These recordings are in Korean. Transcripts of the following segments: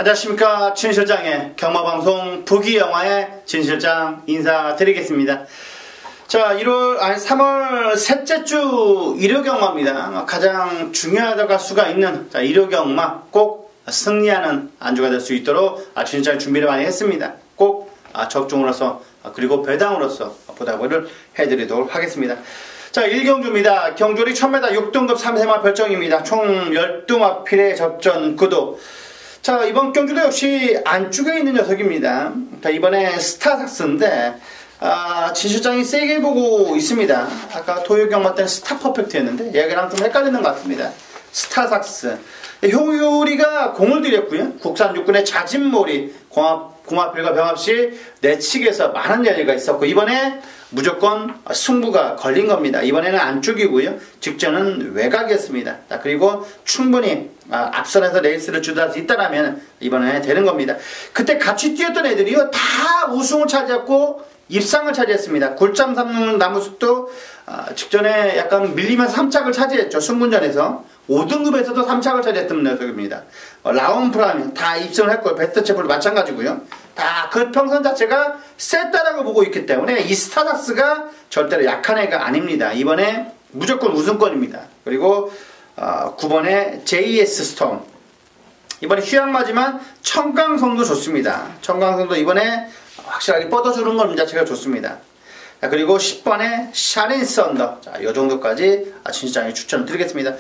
안녕하십니까. 진실장의 경마방송 부기영화의 진실장 인사드리겠습니다. 자, 3월 셋째 주 일요경마입니다. 가장 중요하다고 할 수가 있는 일요경마 꼭 승리하는 안주가 될 수 있도록 진실장이 준비를 많이 했습니다. 꼭 적중으로서 그리고 배당으로서 보답을 해드리도록 하겠습니다. 자, 1경주입니다. 경주리 1000m 6등급 3세마 별정입니다. 총 12마필의 접전 구도. 자, 이번 경주도 역시 안쪽에 있는 녀석입니다. 자, 이번에 스타삭스인데 진실장이 세게 보고 있습니다. 아까 토요경마 때는 스타퍼펙트였는데 얘기랑 좀 헷갈리는 것 같습니다. 스타삭스 효율이가 공을 들였고요. 국산 육군의 자진몰이 공합필과 병합시 내측에서 많은 열리가 있었고 이번에 무조건 승부가 걸린 겁니다. 이번에는 안쪽이고요. 직전은 외곽이었습니다. 자, 그리고 충분히 앞선에서 레이스를 주도할 수 있다라면 이번에 되는 겁니다. 그때 같이 뛰었던 애들이요 다 우승을 차지했고 입상을 차지했습니다. 굴잠 삼는 나무숲도 직전에 약간 밀리면서 3착을 차지했죠. 승분전에서 5등급에서도 3착을 차지했던 녀석입니다. 라운프라미 다 입성을 했고요. 베스트체프도 마찬가지고요. 다 그 평선 자체가 셌다라고 보고 있기 때문에 이 스타닥스가 절대로 약한 애가 아닙니다. 이번에 무조건 우승권입니다. 그리고 9번에 JS 스톰 이번에 휴양마지만 청강성도 좋습니다. 청강성도 이번에 확실하게 뻗어주는 것 자체가 좋습니다. 자, 그리고 10번에 샤린 썬더. 자, 요 정도까지 진실장이 추천을 드리겠습니다.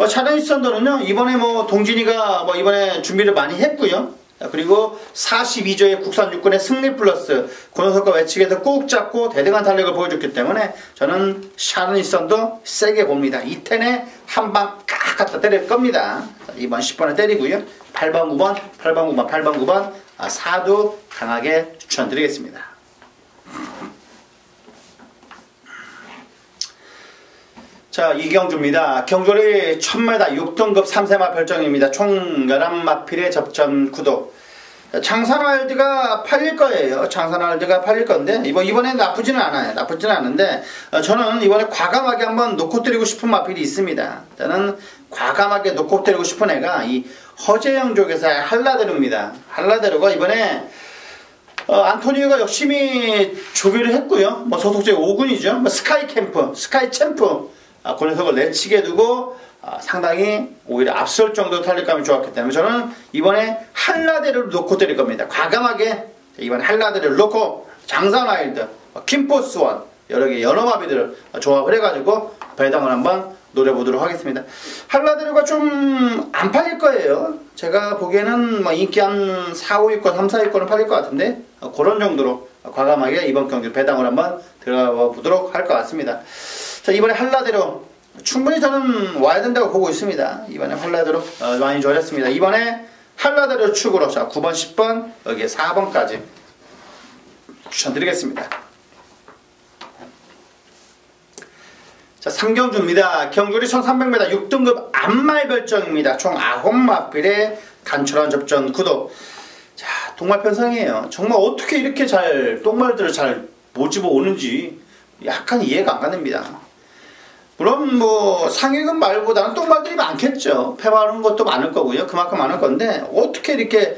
샤린 썬더는요, 이번에 동진이가 이번에 준비를 많이 했고요. 자, 그리고 42조의 국산 육군의 승리 플러스 그 녀석과 외측에서 꾹 잡고 대등한 탄력을 보여줬기 때문에 저는 샤린 썬더 세게 봅니다. 이 텐에 한 방 깍 갖다 때릴 겁니다. 자, 이번 10번에 때리고요. 8번, 9번, 8번, 9번, 8번, 9번 4도 강하게 추천드리겠습니다. 자, 이경주입니다. 경주리 1000m 6등급 3세마 별정입니다. 총 11마필의 접전 구도. 창산월드가 팔릴 거예요. 창산월드가 팔릴 건데 이번엔 나쁘지는 않아요. 나쁘지는 않은데 저는 이번에 과감하게 한번 놓고 때리고 싶은 마필이 있습니다. 저는 과감하게 놓고 때리고 싶은 애가 이 허재영 쪽에서의 한라데루입니다. 한라데루가 이번에 안토니오가 열심히 조비를 했고요. 소속제 5군이죠. 스카이 캠프, 스카이 챔프 그 녀석을 내치게 두고 상당히 오히려 앞설 정도 탄력감이 좋았기 때문에 저는 이번에 한라데를 놓고 때릴 겁니다. 과감하게 이번에 한라데를 놓고 장산와일드, 킴포스원 여러개 연어마비들을 조합을 해가지고 배당을 한번 노려보도록 하겠습니다. 한라데루가 좀 안 팔릴 거예요. 제가 보기에는 인기 한 4, 5위권, 3, 4위권은 팔릴 것 같은데 그런 정도로 과감하게 이번 경기 배당을 한번 들어가 보도록 할 것 같습니다. 자, 이번에 한라데루 충분히 저는 와야 된다고 보고 있습니다. 이번에 한라데루 많이 좋아졌습니다. 이번에 한라데루 축으로 자 9번, 10번 여기에 4번까지 추천드리겠습니다. 자, 3경주입니다. 경주리 1300m 6등급 안말별정입니다. 총 9마필의 단촐한 접전 구도. 자, 동말 편성이에요. 정말 어떻게 이렇게 똥말들을 잘 모집어 오는지 약간 이해가 안 가냅니다. 물론 상위급 말보다는 똥말들이 많겠죠. 패하는 것도 많을 거고요. 그만큼 많을 건데 어떻게 이렇게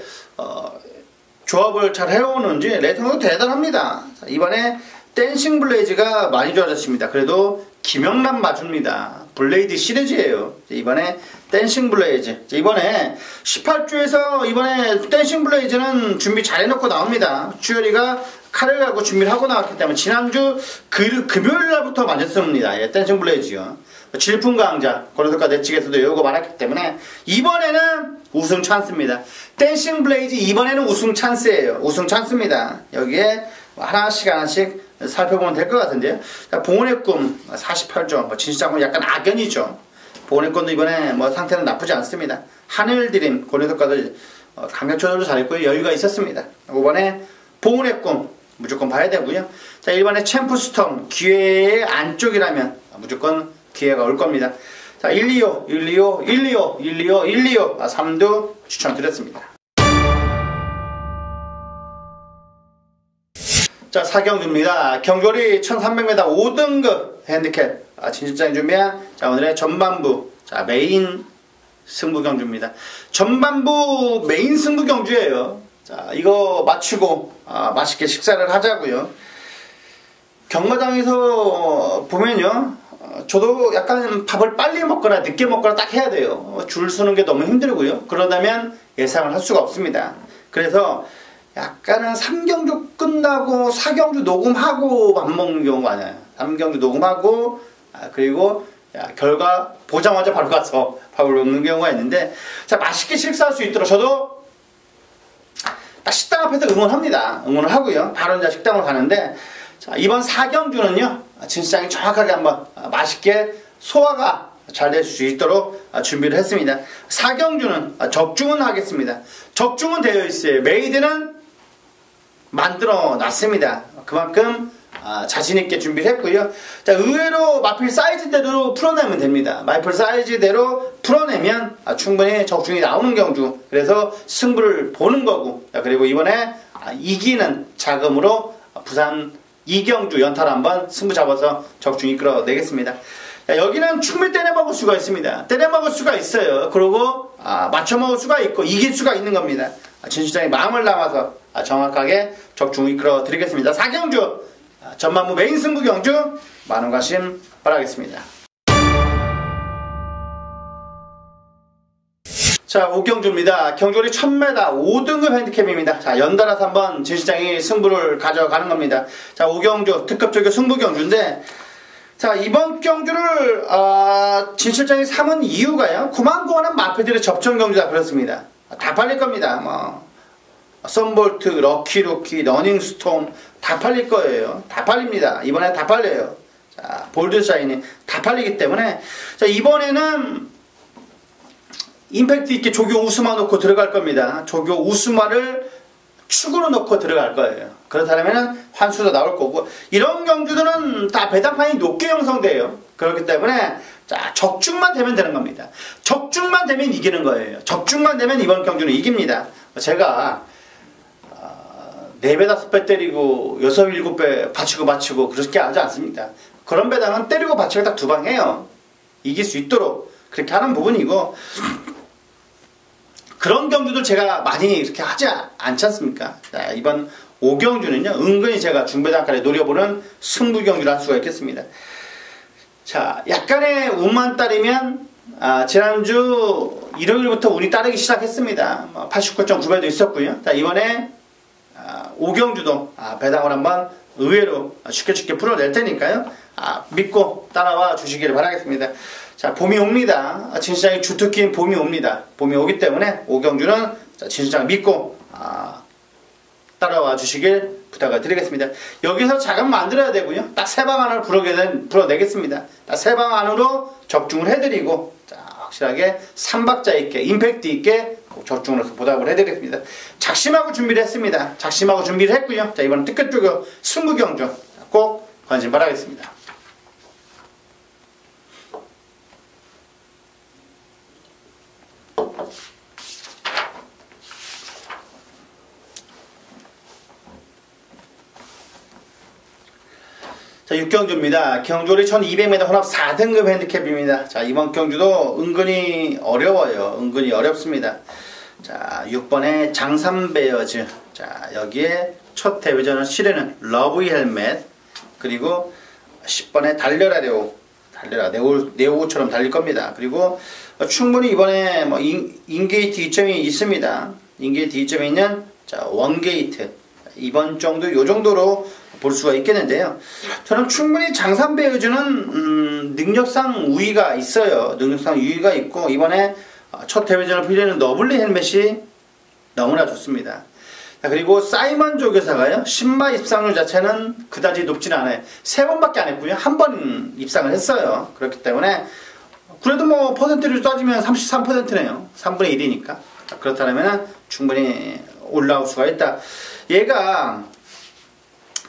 조합을 잘 해오는지 레이팅도 대단합니다. 자, 이번에 댄싱 블레이즈가 많이 좋아졌습니다. 그래도 김영란 맞춥니다. 블레이드 시리즈예요. 이번에 댄싱 블레이즈. 이번에 18주에서 이번에 댄싱 블레이즈는 준비 잘 해놓고 나옵니다. 주열이가 칼을 가고 준비를 하고 나왔기 때문에 지난주 금요일날부터 맞았습니다. 예, 댄싱 블레이즈요. 질풍강자 고려석과 내측에서도 여유가 많았기 때문에 이번에는 우승 찬스입니다. 댄싱 블레이즈 이번에는 우승 찬스예요. 우승 찬스입니다. 여기에 하나씩 살펴보면 될 것 같은데요. 자, 봉헌의 꿈 48조 진실장은 약간 악연이죠. 봉헌의 꿈도 이번에 상태는 나쁘지 않습니다. 하늘드림 고려석과도 강력 조절도 잘했고요. 여유가 있었습니다. 이번에 봉헌의 꿈 무조건 봐야 되고요. 자, 1번에 챔프스톰 기회의 안쪽이라면 무조건 기회가 올 겁니다. 자, 125 3도 추천드렸습니다. 자, 4경주입니다. 경주리 1300m 5등급 핸디캡 진실장이 준비한 오늘의 전반부 메인 승부 경주입니다. 전반부 메인 승부 경주예요. 자, 이거 마치고 맛있게 식사를 하자고요. 경마장에서 보면요, 저도 약간 밥을 빨리 먹거나 늦게 먹거나 딱 해야 돼요. 줄 서는 게 너무 힘들고요. 그러다면 예상을 할 수가 없습니다. 그래서 약간은 3경주 끝나고 4경주 녹음하고 밥 먹는 경우가 많아요. 3경주 녹음하고 그리고 결과 보자마자 바로 가서 밥을 먹는 경우가 있는데, 자, 맛있게 식사할 수 있도록 저도 딱 식당 앞에서 응원합니다. 응원을 하고요. 바로 이제 식당으로 가는데, 자, 이번 4경주는요, 진시장이 정확하게 한번 맛있게 소화가 잘 될 수 있도록 준비를 했습니다. 4경주는 적중은 하겠습니다. 적중은 되어 있어요. 메이드는 만들어 놨습니다. 그만큼 자신있게 준비를 했고요. 자, 의외로 마필 사이즈대로 풀어내면 됩니다. 마필 사이즈대로 풀어내면 충분히 적중이 나오는 경주. 그래서 승부를 보는 거고, 자, 그리고 이번에 이기는 자금으로 부산 2경주 연탈 한번 승부 잡아서 적중 이끌어내겠습니다. 자, 여기는 충분히 때려 먹을 수가 있습니다. 때려 먹을 수가 있어요. 그리고 맞춰 먹을 수가 있고 이길 수가 있는 겁니다. 진실장이 마음을 담아서 정확하게 적중 이끌어 드리겠습니다. 4경주 전반부 메인 승부 경주 많은 관심 바라겠습니다. 자, 5경주입니다. 경주리 1000m 5등급 핸디캡입니다. 자, 연달아서 한번 진실장이 승부를 가져가는 겁니다. 자, 5경주 특급적인 승부 경주인데, 자, 이번 경주를 진실장이 삼은 이유가요, 고만고만한 마패들의 접전 경주다 그렇습니다. 다 팔릴 겁니다. 뭐 썬볼트, 럭키루키, 러닝스톰 다 팔릴 거예요. 다 팔립니다. 이번에 다 팔려요. 자, 볼드샤인이 다 팔리기 때문에, 자, 이번에는 임팩트 있게 조교 우스마 놓고 들어갈 겁니다. 조교 우스마를 축으로 넣고 들어갈 거예요. 그렇다면 환수도 나올 거고, 이런 경주들은 다 배당판이 높게 형성돼요. 그렇기 때문에 자, 적중만 되면 되는 겁니다. 적중만 되면 이기는 거예요. 적중만 되면 이번 경주는 이깁니다. 제가 4배 5배 때리고 6, 7배 받치고 그렇게 하지 않습니다. 그런 배당은 때리고 받치고 딱 2방 해요. 이길 수 있도록 그렇게 하는 부분이고, 그런 경주들 제가 많이 이렇게 하지 않지 않습니까? 자, 이번 5경주는요, 은근히 제가 중배당까지 노려보는 승부 경주를 할 수가 있겠습니다. 자, 약간의 운만 따르면 지난주 일요일부터 운이 따르기 시작했습니다. 89.9배도 있었고요. 자, 이번에 5경주도 배당을 한번 의외로 쉽게 풀어낼 테니까요. 믿고 따라와 주시기를 바라겠습니다. 자, 봄이 옵니다. 진실장이 주특기인 봄이 옵니다. 봄이 오기 때문에 5경주는 진실장 믿고 따라와 주시길 부탁을 드리겠습니다. 여기서 자금 만들어야 되고요. 딱 3방 안으로 풀어내겠습니다. 딱 3방 안으로 적중을 해드리고, 자, 확실하게 3박자 있게 임팩트 있게 적중으로서 보답을 해드리겠습니다. 작심하고 준비를 했습니다. 작심하고 준비를 했고요. 자, 이번엔 특급적으로 승부 경주 꼭 관심 바라겠습니다. 자, 6경주입니다. 경주리 1200m 혼합 4등급 핸디캡입니다. 자, 이번 경주도 은근히 어려워요. 은근히 어렵습니다. 자, 6번에 장삼베어즈. 자, 여기에 첫 대회전을 치르는 러브이 헬멧. 그리고 10번에 달려라 네오. 달려라 네오처럼 달릴 겁니다. 그리고 충분히 이번에 뭐 인게이트 2점이 있습니다. 인게이트 2점이 있는, 자, 원게이트. 이번 정도 요 정도로 볼 수가 있겠는데요. 저는 충분히 장삼배우즈는 능력상 우위가 있어요. 능력상 우위가 있고, 이번에 첫 대회전을 필리는 너블리 헬멧이 너무나 좋습니다. 자, 그리고 사이먼 조교사가요, 신마 입상률 자체는 그다지 높진 않아요. 3번밖에 안 했고요. 1번 입상을 했어요. 그렇기 때문에 그래도 뭐 퍼센트를 따지면 33%네요. 3분의 1이니까. 그렇다면 충분히 올라올 수가 있다. 얘가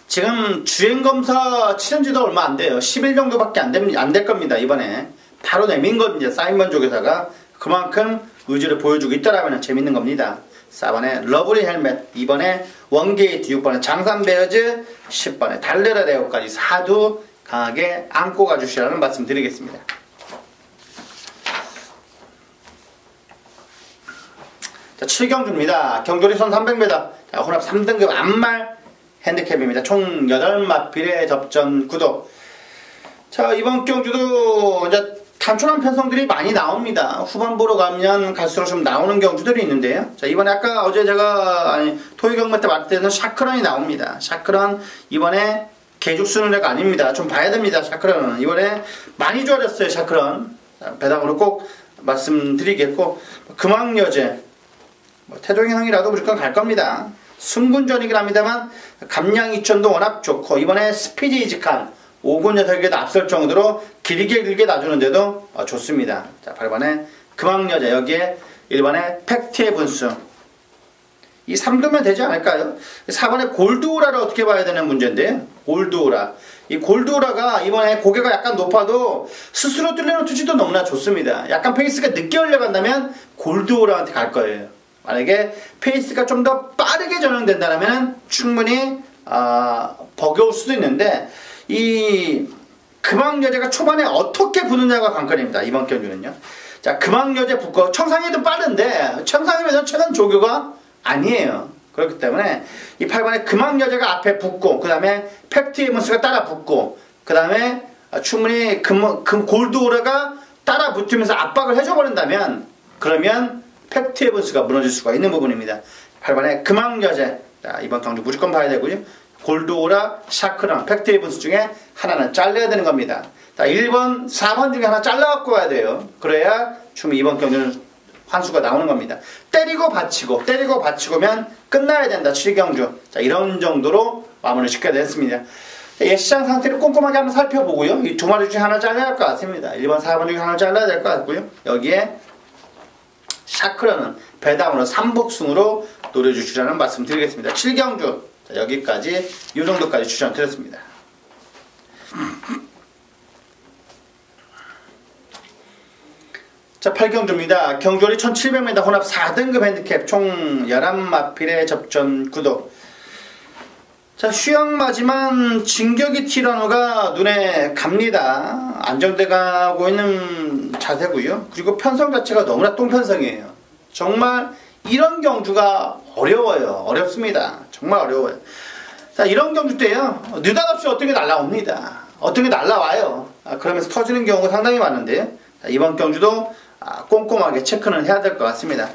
지금 주행검사 치른 지도 얼마 안 돼요. 10일 정도밖에 안 될 겁니다. 이번에 바로 내민 건 이제 사이먼 조교사가 그만큼 의지를 보여주고 있다라면 재밌는 겁니다. 4번에 러블리 헬멧, 2번에 원게이트, 6번에 장삼베어즈, 10번에 달려라 레오까지 4두 강하게 안고 가주시라는 말씀 드리겠습니다. 자, 7경주입니다. 경돌이 선 300m. 자, 혼합 3등급 암말 핸디캡입니다. 총 8마필의 접전 구도. 자, 이번 경주도 이제 단촐한 편성들이 많이 나옵니다. 후반부로 가면 갈수록 좀 나오는 경주들이 있는데요. 자, 이번에 아까 어제 제가 토요 경매 때 봤을 때는 샤크런이 나옵니다. 샤크런 이번에 개죽 쓰는 애가 아닙니다. 좀 봐야 됩니다. 샤크런은 이번에 많이 좋아졌어요. 샤크런 배당으로 꼭 말씀드리겠고, 금왕여제 태종의 형이라도 무조건 갈 겁니다. 승군전이긴 합니다만 감량 이천도 워낙 좋고, 이번에 스피드 이직한 5군 녀석에게도 앞설 정도로 길게 놔주는데도 좋습니다. 자, 8번에 금왕여자, 여기에 1번에 팩트의 분수, 이 3두면 되지 않을까요? 4번에 골드오라를 어떻게 봐야 되는 문제인데요. 골드오라, 이 골드오라가 이번에 고개가 약간 높아도 스스로 뚫려놓듯이도 너무나 좋습니다. 약간 페이스가 늦게 올려간다면 골드오라한테 갈 거예요. 만약에 페이스가 좀 더 빠르게 전환된다면 충분히 버겨울 수도 있는데, 이 금왕여제가 초반에 어떻게 부느냐가 관건입니다. 이번 경주는요. 자, 금왕여제 붙고 청상에도 빠른데 청상에도 최단 조교가 아니에요. 그렇기 때문에 이 8번에 금왕여제가 앞에 붙고, 그 다음에 팩트이먼스가 따라 붙고, 그 다음에 충분히 골드오라가 따라 붙으면서 압박을 해줘버린다면, 그러면 팩트이먼스가 무너질 수가 있는 부분입니다. 8번에 금왕여제, 자, 이번 경주 무조건 봐야 되고요. 골드오라, 샤크랑, 팩트이븐스 중에 하나는 잘라야 되는 겁니다. 자, 1번, 4번 중에 하나 잘라갖고 와야 돼요. 그래야 충분히 이번 경주는 환수가 나오는 겁니다. 때리고 받치고면 끝나야 된다. 7경주. 자, 이런 정도로 마무리 시켜야 됐습니다. 예시장 상태를 꼼꼼하게 한번 살펴보고요. 이 두 마리 중에 하나 잘라야 할 것 같습니다. 1번, 4번 중에 하나 잘라야 될 것 같고요. 여기에 샤크라는 배당으로 3복승으로 노려주시라는 말씀 드리겠습니다. 7경주. 자, 여기까지, 이 정도까지 추천드렸습니다. 자, 8경주입니다. 경주리 1700m 혼합 4등급 핸디캡 총 11마필의 접전 구도. 자, 휴양마지만 진격이 티라노가 눈에 갑니다. 안정돼 가고 있는 자세고요. 그리고 편성 자체가 너무나 똥편성이에요. 정말 이런 경주가 어려워요. 어렵습니다. 정말 어려워요. 자, 이런 경주 때요, 느닷없이 어떤 게 날라옵니다. 어떤 게 날라와요. 그러면서 터지는 경우가 상당히 많은데요. 자, 이번 경주도 꼼꼼하게 체크는 해야 될 것 같습니다.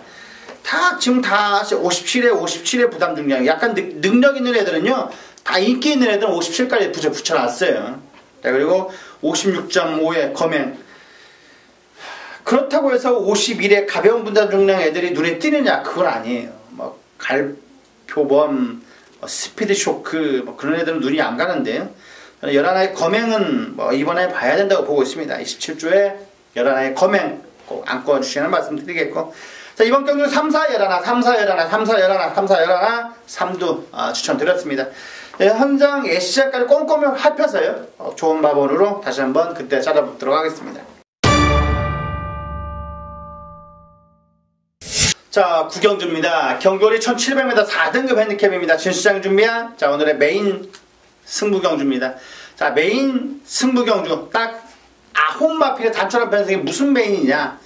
지금 다 57에 부담 중량, 약간 능력 있는 애들은요, 다 인기 있는 애들은 57까지 붙여놨어요. 자, 그리고 56.5의 검행. 그렇다고 해서 51의 가벼운 분담 중량 애들이 눈에 띄느냐? 그건 아니에요. 뭐 갈표범, 스피드 쇼크, 그런 애들은 눈이 안 가는데요. 11의 검행은 이번에 봐야 된다고 보고 있습니다. 27조에 11의 검행 꼭 안고 와주시는 말씀 드리겠고, 자, 이번 경주 3, 4, 11, 3, 4, 11, 3, 4, 11, 3, 4, 11, 3두 추천드렸습니다. 네, 현장 예시장까지 꼼꼼히 살펴서요, 좋은 마법으로 다시 한번 그때 찾아보도록 하겠습니다. 자, 9경주입니다. 경주리 1700m 4등급 핸디캡입니다. 진수장 준비한, 자, 오늘의 메인 승부경주입니다. 자, 메인 승부경주 딱 9마필의 단촐한 편성이 무슨 메인이냐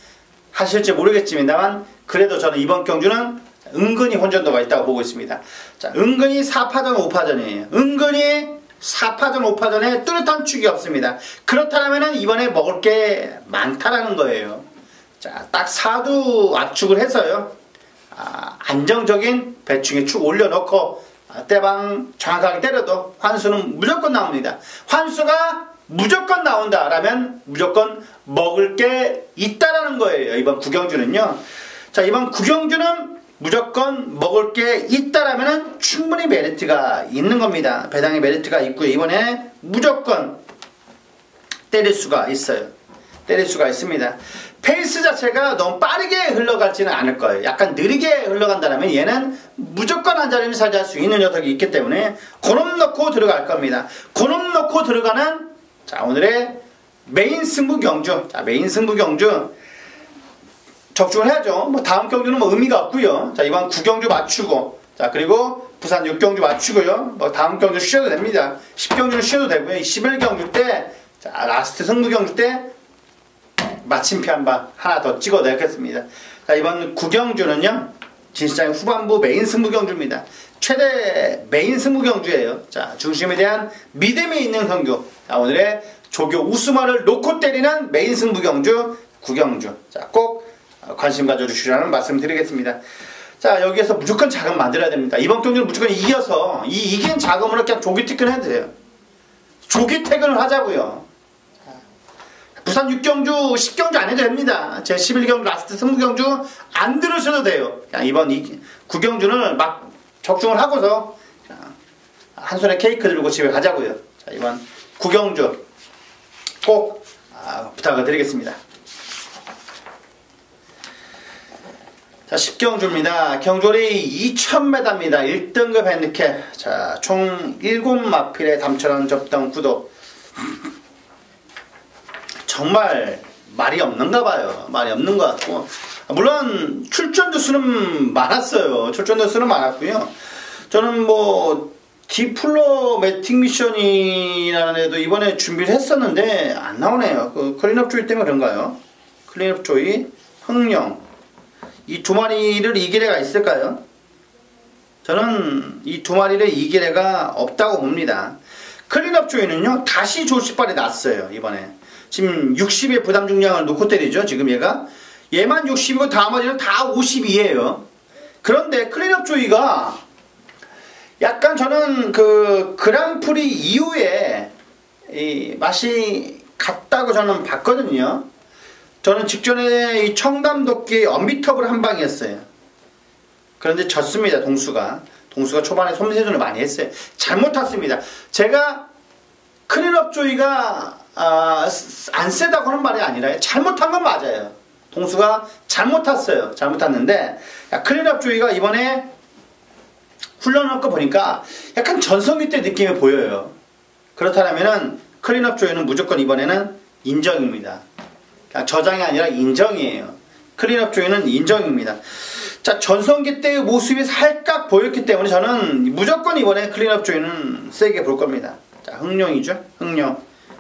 하실지 모르겠지만, 그래도 저는 이번 경주는 은근히 혼전도가 있다고 보고 있습니다. 자, 은근히 4파전 5파전이에요. 은근히 4파전 5파전에 뚜렷한 축이 없습니다. 그렇다면 이번에 먹을 게 많다라는 거예요. 자, 딱 4두 압축을 해서요, 안정적인 배충에 축 올려놓고 때방 정확하게 때려도 환수는 무조건 나옵니다. 환수가 무조건 나온다라면 무조건 먹을 게 있다라는 거예요. 이번 9경주는요. 자, 이번 9경주는 무조건 먹을 게 있다라면 충분히 메리트가 있는 겁니다. 배당의 메리트가 있고요. 이번에 무조건 때릴 수가 있어요. 때릴 수가 있습니다. 페이스 자체가 너무 빠르게 흘러갈지는 않을 거예요. 약간 느리게 흘러간다면 얘는 무조건 한 자리를 차지할 수 있는 녀석이 있기 때문에 고놈 넣고 들어갈 겁니다. 고놈 넣고 들어가는, 자, 오늘의 메인 승부 경주. 자, 메인 승부 경주 적중을 해야죠. 다음 경주는 의미가 없고요. 자, 이번 9경주 맞추고, 자, 그리고 부산 6경주 맞추고요. 다음 경주 쉬어도 됩니다. 10경주는 쉬어도 되고요. 11경주 때, 자, 라스트 승부 경주 때 마침표 한 방 하나 더 찍어내겠습니다. 자, 이번 9경주는요, 진실장의 후반부 메인 승부 경주입니다. 최대 메인 승부 경주예요. 자, 중심에 대한 믿음이 있는 경주. 자, 오늘의 조교 우스마를 놓고 때리는 메인 승부 경주 구경주. 자, 꼭 관심 가져주시라는 말씀 드리겠습니다. 자, 여기에서 무조건 자금 만들어야 됩니다. 이번 경주는 무조건 이겨서 이긴 자금으로 그냥 조기 퇴근해도 돼요. 조기 퇴근을 하자고요. 부산 6경주 10경주 안 해도 됩니다. 제 11경주 라스트 승부경주 안 들으셔도 돼요. 그냥 이번 9경주는 막 적중을 하고서 한 손에 케이크 들고 집에 가자고요. 자, 이번 9경주 꼭 부탁을 드리겠습니다. 자, 10경주입니다. 경주리 2000m입니다. 1등급 핸디캡. 자, 총 7마필에 담천원 접등 구도. 정말 말이 없는가 봐요. 말이 없는 것 같고. 물론 출전자 수는 많았어요. 출전자 수는 많았고요. 저는 뭐 디플로매틱 미션이라는 애도 이번에 준비를 했었는데 안 나오네요. 그 클린업 조이 때문에 그런가요? 클린업 조이, 흥룡 이 두 마리를 이길 애가 있을까요? 저는 이 두 마리를 이길 애가 없다고 봅니다. 클린업 조이는요 다시 조시발이 났어요. 이번에 지금 60의 부담 중량을 놓고 때리죠. 지금 얘만 60이고 다음마리는 다 52예요. 그런데 클린업 조이가 약간 저는 그 그랑프리 이후에 이 맛이 같다고 저는 봤거든요. 저는 직전에 이 청담도끼 언비터블 한 방이었어요. 그런데 졌습니다. 동수가 초반에 솜세전을 많이 했어요. 잘못 탔습니다. 제가 클린업 조이가 안 세다고 하는 말이 아니라 잘못한 건 맞아요. 동수가 잘못 탔어요. 잘못 탔는데 클린업 조이가 이번에 훈련할 거 보니까 약간 전성기 때 느낌이 보여요. 그렇다면은 클린업 조이는 무조건 이번에는 인정입니다. 저장이 아니라 인정이에요. 클린업 조이는 인정입니다. 자, 전성기 때의 모습이 살짝 보였기 때문에 저는 무조건 이번에 클린업 조이는 세게 볼 겁니다. 자, 흥룡이죠.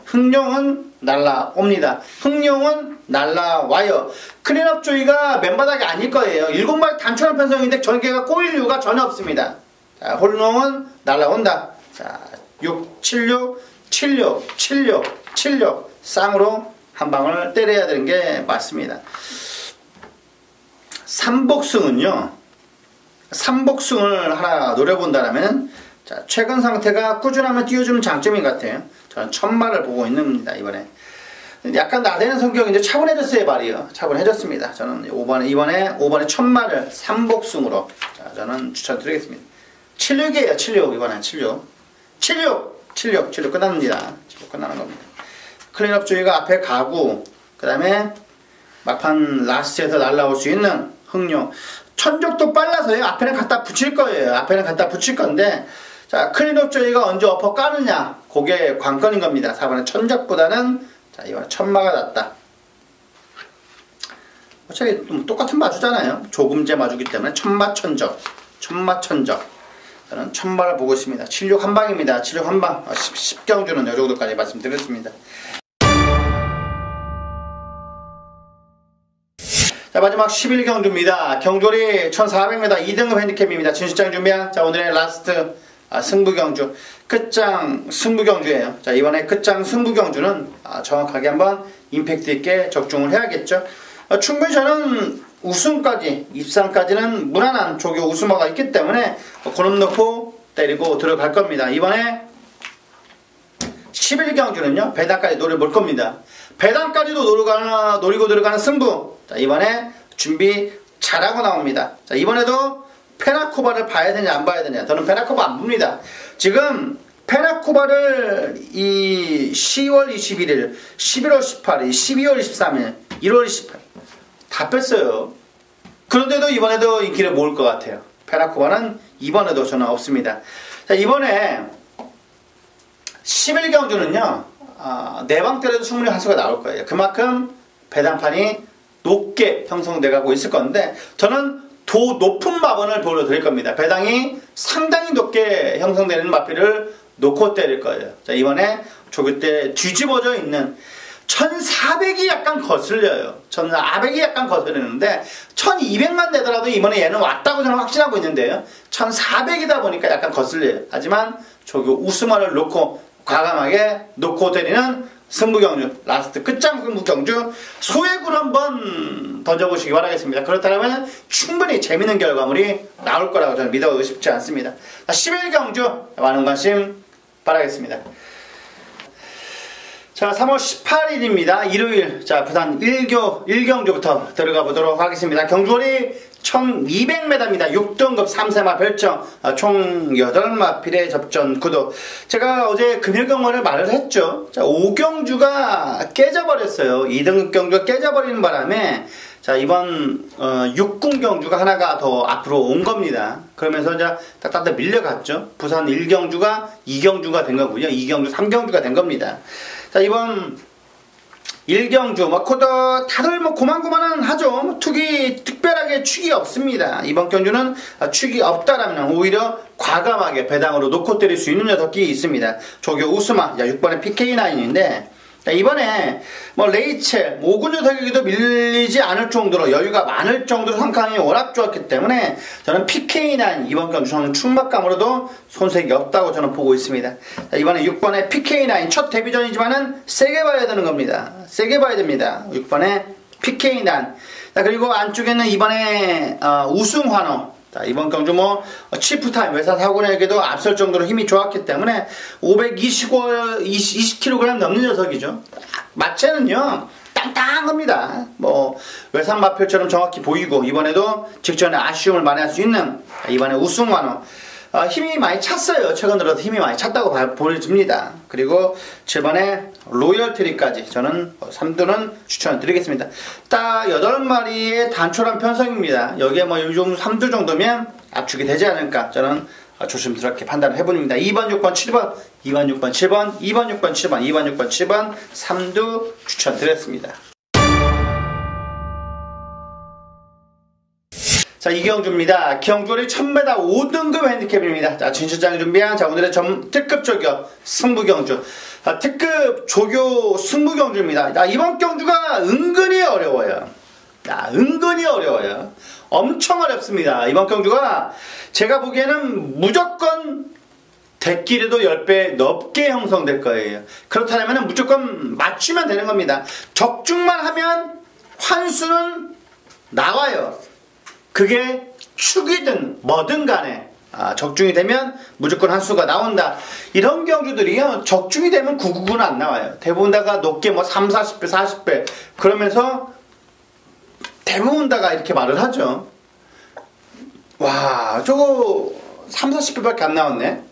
흥룡은 날라옵니다. 흥룡은 날라와요. 클린업 조이가 맨바닥이 아닐 거예요. 7마리 단촐한 편성인데 전개가 꼬일 이유가 전혀 없습니다. 자, 홀룡은 날라온다. 자, 6, 76, 76, 76, 76 쌍으로 한 방을 때려야 되는 게 맞습니다. 삼복승은요. 삼복승을 하나 노려본다면 자, 최근 상태가 꾸준하면 띄워주는 장점인 것 같아요. 저는 1000마를 보고 있습니다. 이번에 약간 나대는 성격인데 차분해졌어요. 말이요. 차분해졌습니다. 저는 이번에 1000마를 삼복승으로 자, 저는 추천드리겠습니다. 76이에요. 76 이번엔 76 끝납니다. 76 끝나는 겁니다. 클린업 조이가 앞에 가고 그 다음에 막판 라스트에서 날라올 수 있는 흥룡 천적도 빨라서요. 앞에는 갖다 붙일 거예요. 앞에는 갖다 붙일 건데 자, 클린업 조이가 언제 어퍼 까느냐 그게 관건인 겁니다. 4번에 천적보다는 자, 이번에 1000마가 낫다. 어차피 똑같은 마주잖아요. 조금제 마주기 때문에 천마 천적 저는 1000마를 보고 있습니다. 76 한방입니다. 76 한방 10경주는 이 정도까지 말씀드렸습니다. 자, 마지막 11경주입니다. 경주리 1400m 2등급 핸디캡입니다. 진실장 준비한 자, 오늘의 라스트 승부경주 끝장 승부경주예요. 자, 이번에 끝장 승부경주는 정확하게 한번 임팩트 있게 적중을 해야겠죠. 충분히 저는 우승까지 입상까지는 무난한 조교 우승마가 있기 때문에 고름 넣고 때리고 들어갈 겁니다. 이번에 11경주는요 배당까지 노려볼 겁니다. 배당까지도 노리고 들어가는 승부. 자, 이번에 준비 잘하고 나옵니다. 자, 이번에도 페나코바를 봐야 되냐 안 봐야 되냐. 저는 페나코바 안 봅니다. 지금 페나코바를 이 10월 21일 11월 18일 12월 23일 1월 28일 다 뺐어요. 그런데도 이번에도 인기를 모을 것 같아요. 페나코바는 이번에도 저는 없습니다. 자, 이번에 11경주는요 4방 때려도 충분히 한 수가 나올 거예요. 그만큼 배당판이 높게 형성돼 가고 있을 건데 저는 더 높은 마번을 보여드릴 겁니다. 배당이 상당히 높게 형성되는 마필을 놓고 때릴 거예요. 자, 이번에 조교 때 뒤집어져 있는 1400이 약간 거슬려요. 1400이 약간 거슬리는데 1200만 되더라도 이번에 얘는 왔다고 저는 확신하고 있는데요. 1400이다 보니까 약간 거슬려요. 하지만 조교 우스마를 놓고 과감하게 놓고 때리는 승부경주, 라스트 끝장 승부경주 소액으로 한번 던져보시기 바라겠습니다. 그렇다면 충분히 재밌는 결과물이 나올 거라고 저는 믿어 싶지 않습니다. 11경주 많은 관심 바라겠습니다. 자, 3월 18일입니다. 일요일. 자, 부산 1경주부터 들어가 보도록 하겠습니다. 경주거리 1200m입니다. 6등급 3세마 별정, 총 8마필의 접전 구도. 제가 어제 금요경원을 말을 했죠. 자, 5경주가 깨져버렸어요. 2등급 경주가 깨져버리는 바람에 자, 이번 6군 경주가 하나가 더 앞으로 온 겁니다. 그러면서 이제 딱딱 밀려갔죠. 부산 1경주가 2경주가 된 거고요. 2경주, 3경주가 된 겁니다. 자, 이번 1경주, 코더 다들 고만고만은 하죠. 투기, 특별하게 축이 없습니다. 이번 경주는 축이 없다라면 오히려 과감하게 배당으로 놓고 때릴 수 있는 녀석이 있습니다. 조교 우스마, 6번의 PK9인데, 이번에 레이첼, 5군 녀석에게도 밀리지 않을 정도로 여유가 많을 정도로 상황이 워낙 좋았기 때문에 저는 PK9 이번 경주 저는 충박감으로도 손색이 없다고 저는 보고 있습니다. 자, 이번에 6번의 PK9 첫 데뷔전이지만은 세게 봐야 되는 겁니다. 세게 봐야 됩니다. 6번의 PK9. 자, 그리고 안쪽에는 이번에 우승환호. 자, 이번 경주 치프타임 외사 사고에게도 앞설 정도로 힘이 좋았기 때문에 520kg 넘는 녀석이죠. 마체는요 땅땅합니다. 외상 마표처럼 정확히 보이고 이번에도 직전에 아쉬움을 만회할 수 있는 이번에 우승환호. 힘이 많이 찼어요. 최근 들어서 힘이 많이 찼다고 보여집니다. 그리고 7번에 로열트리까지 저는 3두는 추천을 드리겠습니다. 딱 8마리의 단촐한 편성입니다. 여기에 요즘 3두 정도면 압축이 되지 않을까 저는 조심스럽게 판단을 해봅니다. 2번, 6번, 7번, 2번, 6번, 7번, 2번, 6번, 7번, 2번, 6번, 7번 3두 추천드렸습니다. 자, 이경주입니다. 경주거리 1000m 5등급 핸디캡입니다. 자, 진실장이 준비한 오늘의 특급 조교 승부경주. 특급 조교 승부경주입니다. 자, 이번 경주가 은근히 어려워요. 은근히 어려워요. 엄청 어렵습니다. 이번 경주가 제가 보기에는 무조건 대끼리도 10배 넘게 형성될 거예요. 그렇다면 무조건 맞추면 되는 겁니다. 적중만 하면 환수는 나와요. 그게 축이든 뭐든 간에 적중이 되면 무조건 한 수가 나온다. 이런 경주들이요 적중이 되면 999는 안 나와요. 대부분 다가 높게 3, 40배, 40배 그러면서 대부분 다가 이렇게 말을 하죠. 와, 저거 3, 40배밖에 안 나왔네.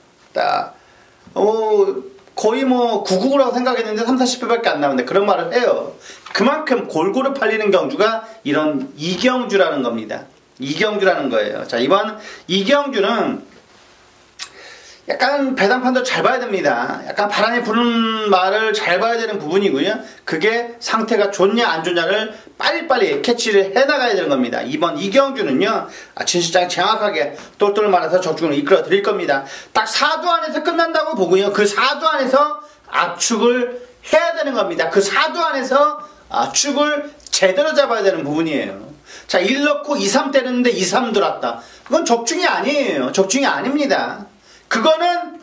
거의 999라고 생각했는데 3, 40배밖에 안 나왔네. 그런 말을 해요. 그만큼 골고루 팔리는 경주가 이런 이경주라는 겁니다. 이경주라는 거예요. 자, 이번 이경주는 약간 배당판도 잘 봐야 됩니다. 약간 바람이 부는 말을 잘 봐야 되는 부분이고요. 그게 상태가 좋냐 안 좋냐를 빨리빨리 캐치를 해나가야 되는 겁니다. 이번 이경주는요 진실장이 정확하게 똘똘 말아서 적중을 이끌어 드릴 겁니다. 딱 4두 안에서 끝난다고 보고요. 그 4두 안에서 압축을 해야 되는 겁니다. 그 4두 안에서 축을 제대로 잡아야 되는 부분이에요. 자, 1 넣고 2, 3 때렸는데 2, 3 들어왔다. 그건 적중이 아니에요. 적중이 아닙니다. 그거는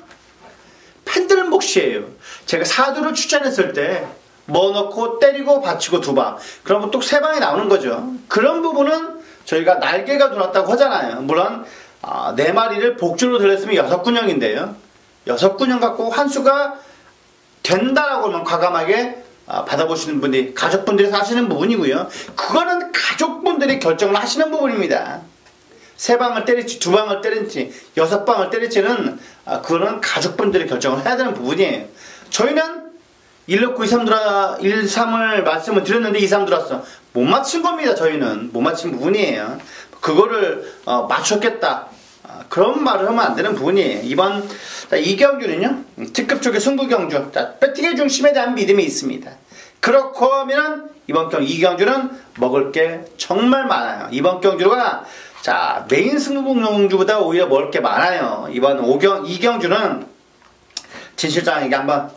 팬들 몫이에요. 제가 4두를 추천했을 때 넣고 때리고 받치고 2방. 그러면 또 3방이 나오는 거죠. 그런 부분은 저희가 날개가 돌았다고 하잖아요. 물론 4마리를 복주로 들렸으면 6군형인데요. 6군형 갖고 환수가 된다라고 하면 과감하게 받아보시는 분들이 가족분들이 하시는 부분이고요. 그거는 가족분들이 결정을 하시는 부분입니다. 3방을 때릴지 2방을 때릴지 6방을 때릴지는 그거는 가족분들이 결정을 해야 되는 부분이에요. 저희는 1 넣고 2, 3 들어 1, 3을 말씀을 드렸는데 2, 3 들어왔어. 못 맞춘 겁니다. 저희는 못 맞춘 부분이에요. 그거를 맞췄겠다. 그런 말을 하면 안 되는 부분이에요. 이번 이경주는요 특급 쪽의 승부경주, 배팅의 중심에 대한 믿음이 있습니다. 그렇고 하면 이번 이경주는 먹을 게 정말 많아요. 이번 경주가 메인 승부경주보다 오히려 먹을 게 많아요. 이번 이경주는 진실장에게 한번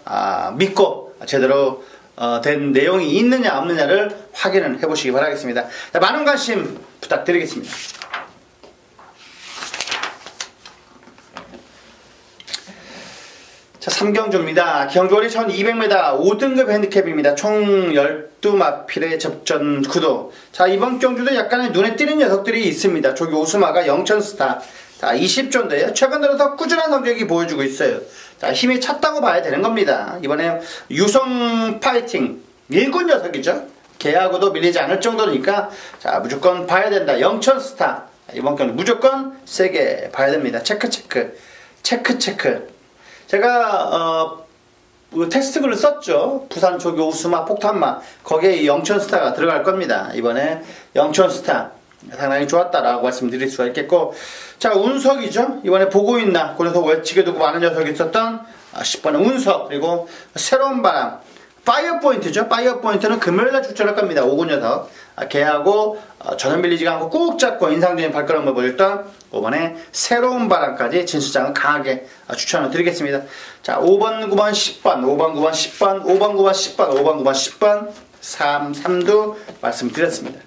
믿고 제대로 된 내용이 있느냐 없느냐를 확인을 해보시기 바라겠습니다. 자, 많은 관심 부탁드리겠습니다. 자, 3경주입니다. 경주거리 1200m 5등급 핸디캡입니다. 총 12마필의 접전 구도. 자, 이번 경주도 약간의 눈에 띄는 녀석들이 있습니다. 조교 우스마가 영천스타. 자, 20조인데요. 최근 들어서 꾸준한 성적이 보여주고 있어요. 자, 힘이 찼다고 봐야 되는 겁니다. 이번에 유성 파이팅. 밀군 녀석이죠. 걔하고도 밀리지 않을 정도니까, 자, 무조건 봐야 된다. 영천스타. 이번 경주 무조건 세게 봐야 됩니다. 체크. 제가 테스트 글을 썼죠. 부산 조교 우스마 폭탄마. 거기에 영천스타가 들어갈 겁니다. 이번에 영천스타 상당히 좋았다라고 말씀드릴 수가 있겠고, 자, 운석이죠. 이번에 보고 있나 그래서 외치게 두고 많은 녀석이 있었던 10번의 운석, 그리고 새로운 바람 파이어 포인트죠. 파이어 포인트는 금요일날 출전할 겁니다. 5군 녀석. 걔하고 전혀 밀리지가 않고 꾹 잡고 인상적인 발걸음을 보였던 5번에 새로운 바람까지 진수장은 강하게 추천을 드리겠습니다. 자, 5번, 9번, 10번, 5번, 9번, 10번, 5번, 9번, 10번, 5번, 9번, 10번, 3두 말씀드렸습니다.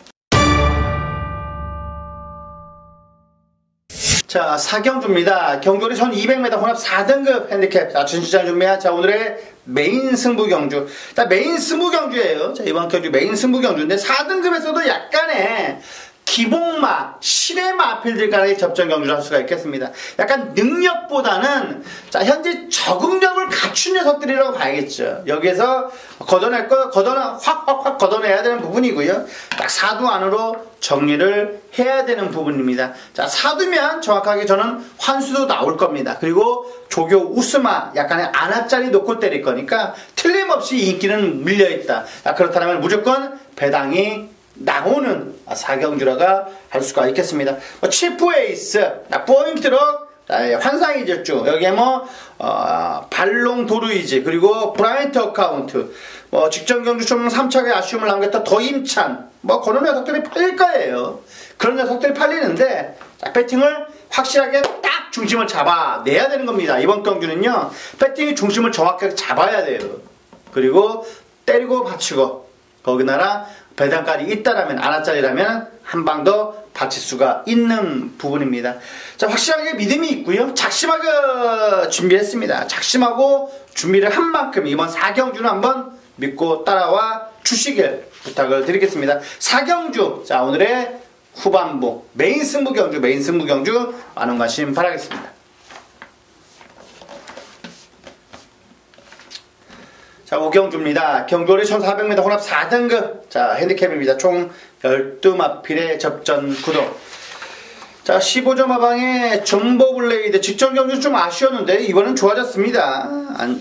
자, 4경주입니다. 경주거리 1200m 혼합 4등급 핸디캡. 자, 진수장 준비한, 자, 오늘의 메인 승부 경주. 자, 메인 승부 경주예요. 자, 이번 경주 메인 승부 경주인데 4등급에서도 약간의 기복마, 신의 마필들 간의 접전 경주를 할 수가 있겠습니다. 약간 능력보다는, 자, 현재 적응력을 갖춘 녀석들이라고 봐야겠죠. 여기에서 확 걷어내야 되는 부분이고요. 딱 4두 안으로 정리를 해야 되는 부분입니다. 자, 4두면 정확하게 저는 환수도 나올 겁니다. 그리고 조교 우스마 약간의 안압짜리 놓고 때릴 거니까 틀림없이 인기는 밀려있다. 자, 그렇다면 무조건 배당이 나오는 4경주라가 할 수가 있겠습니다. 치프 에이스, 포인트로 환상이죠. 쭉 여기에 발롱 도루이지, 그리고 브라이트 어카운트, 직전 경주 좀 3차게 아쉬움을 남겼다 더 힘찬, 그런 녀석들이 팔릴 거예요. 그런 녀석들이 팔리는데, 자, 배팅을 확실하게 딱 중심을 잡아내야 되는 겁니다. 이번 경주는요, 배팅이 중심을 정확하게 잡아야 돼요. 그리고 때리고 받치고, 거기나라 배당까지 있다라면, 안압짜리라면 한 방 더 받칠 수가 있는 부분입니다. 자, 확실하게 믿음이 있고요. 작심하게 준비했습니다. 작심하고 준비를 한 만큼 이번 4경주는 한번 믿고 따라와 주시길 부탁을 드리겠습니다. 4경주, 자, 오늘의 후반부 메인 승부 경주 많은 관심 바라겠습니다. 자, 5경주입니다. 경주거리 1400m 혼합 4등급. 자, 핸디캡입니다. 총 12마필의 접전 구도. 자, 15점 하방의 점보블레이드. 직전 경주 좀 아쉬웠는데 이번엔 좋아졌습니다.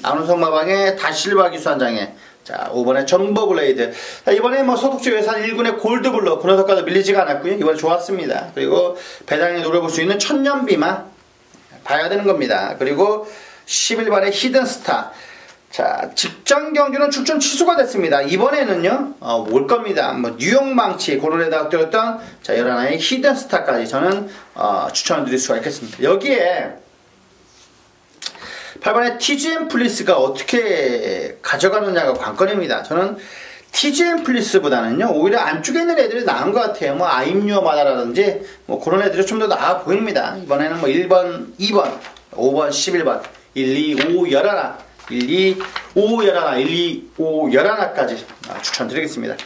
안우성 마방의 다실바 기수 한 장에. 자, 5번에 점보블레이드. 자, 이번에 서독지 외산 1군의 골드블러. 군호석과도 밀리지가 않았고요. 이번에 좋았습니다. 그리고 배당에 노려볼 수 있는 천년비마 봐야 되는 겁니다. 그리고 11번의 히든스타. 자, 직전 경주는 출전 취소가 됐습니다. 이번에는요, 올 겁니다. 뉴욕망치, 고론에다가 뛰었던, 자, 11하나의 히든스타까지 저는, 추천을 드릴 수가 있겠습니다. 여기에, 8번의 TGM 플리스가 어떻게 가져가느냐가 관건입니다. 저는 TGM 플리스보다는요, 오히려 안쪽에 있는 애들이 나은 것 같아요. 아임유어마다라든지, 그런 애들이 좀 더 나아 보입니다. 이번에는 1번, 2번, 5번, 11번, 1, 2, 5, 11. 1, 2, 5, 11, 1, 2, 5, 11까지 추천드리겠습니다.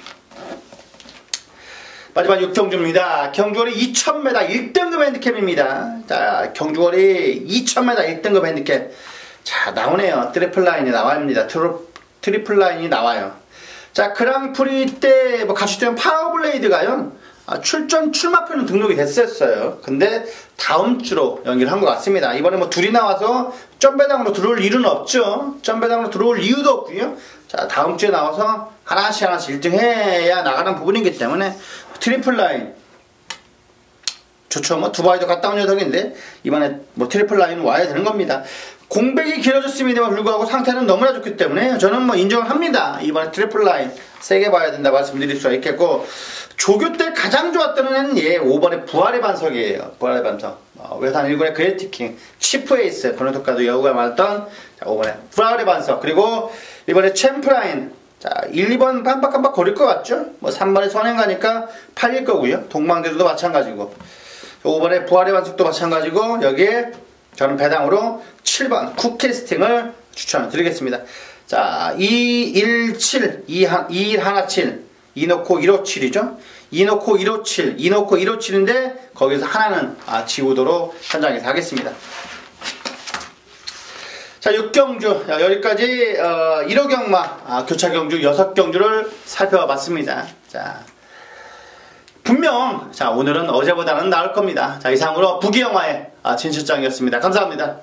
마지막 6경주입니다. 경주거리 2000m 1등급 핸디캡입니다. 자, 경주거리 2000m 1등급 핸디캡. 자, 나오네요. 트리플 라인이 나와입니다. 트리플 라인이 나와요. 자, 그랑프리 때 같이 뛰는 파워블레이드가요. 출마표는 등록이 됐었어요. 근데 다음 주로 연기를 한 것 같습니다. 이번에 둘이 나와서 점배당으로 들어올 일은 없죠. 점배당으로 들어올 이유도 없고요. 자, 다음 주에 나와서 하나씩 1등 해야 나가는 부분이기 때문에 트리플 라인 좋죠. 두바이도 갔다 온 녀석인데 이번에 트리플 라인 와야 되는 겁니다. 공백이 길어졌음에도 불구하고 상태는 너무나 좋기 때문에 저는 인정을 합니다. 이번에 트리플 라인 세게 봐야 된다 말씀드릴 수가 있겠고, 조교 때 가장 좋았던 애는 5번의 부활의 반석이에요. 부활의 반석. 외산 1군의 그레이티킹, 치프 에이스, 번호토카도 여우가 많았던 5번의 부활의 반석. 그리고 이번에 챔프라인. 자, 1, 2번 깜빡깜빡 거릴 것 같죠? 뭐 3번에 선행 가니까 8일 거고요. 동방대도도 마찬가지고 5번에 부활의 반석도 마찬가지고 여기에 저는 배당으로 7번 쿡캐스팅을 추천드리겠습니다. 자, 217, 2117, 2 넣고 157이죠? 2 넣고 157, 2 넣고 157인데 거기서 하나는 지우도록 현장에서 하겠습니다. 자, 6경주 여기까지 1호 경마 교차 경주 6경주를 살펴봤습니다. 자, 분명 오늘은 어제보다는 나을 겁니다. 자, 이상으로 부기영화의 진실장이었습니다. 감사합니다.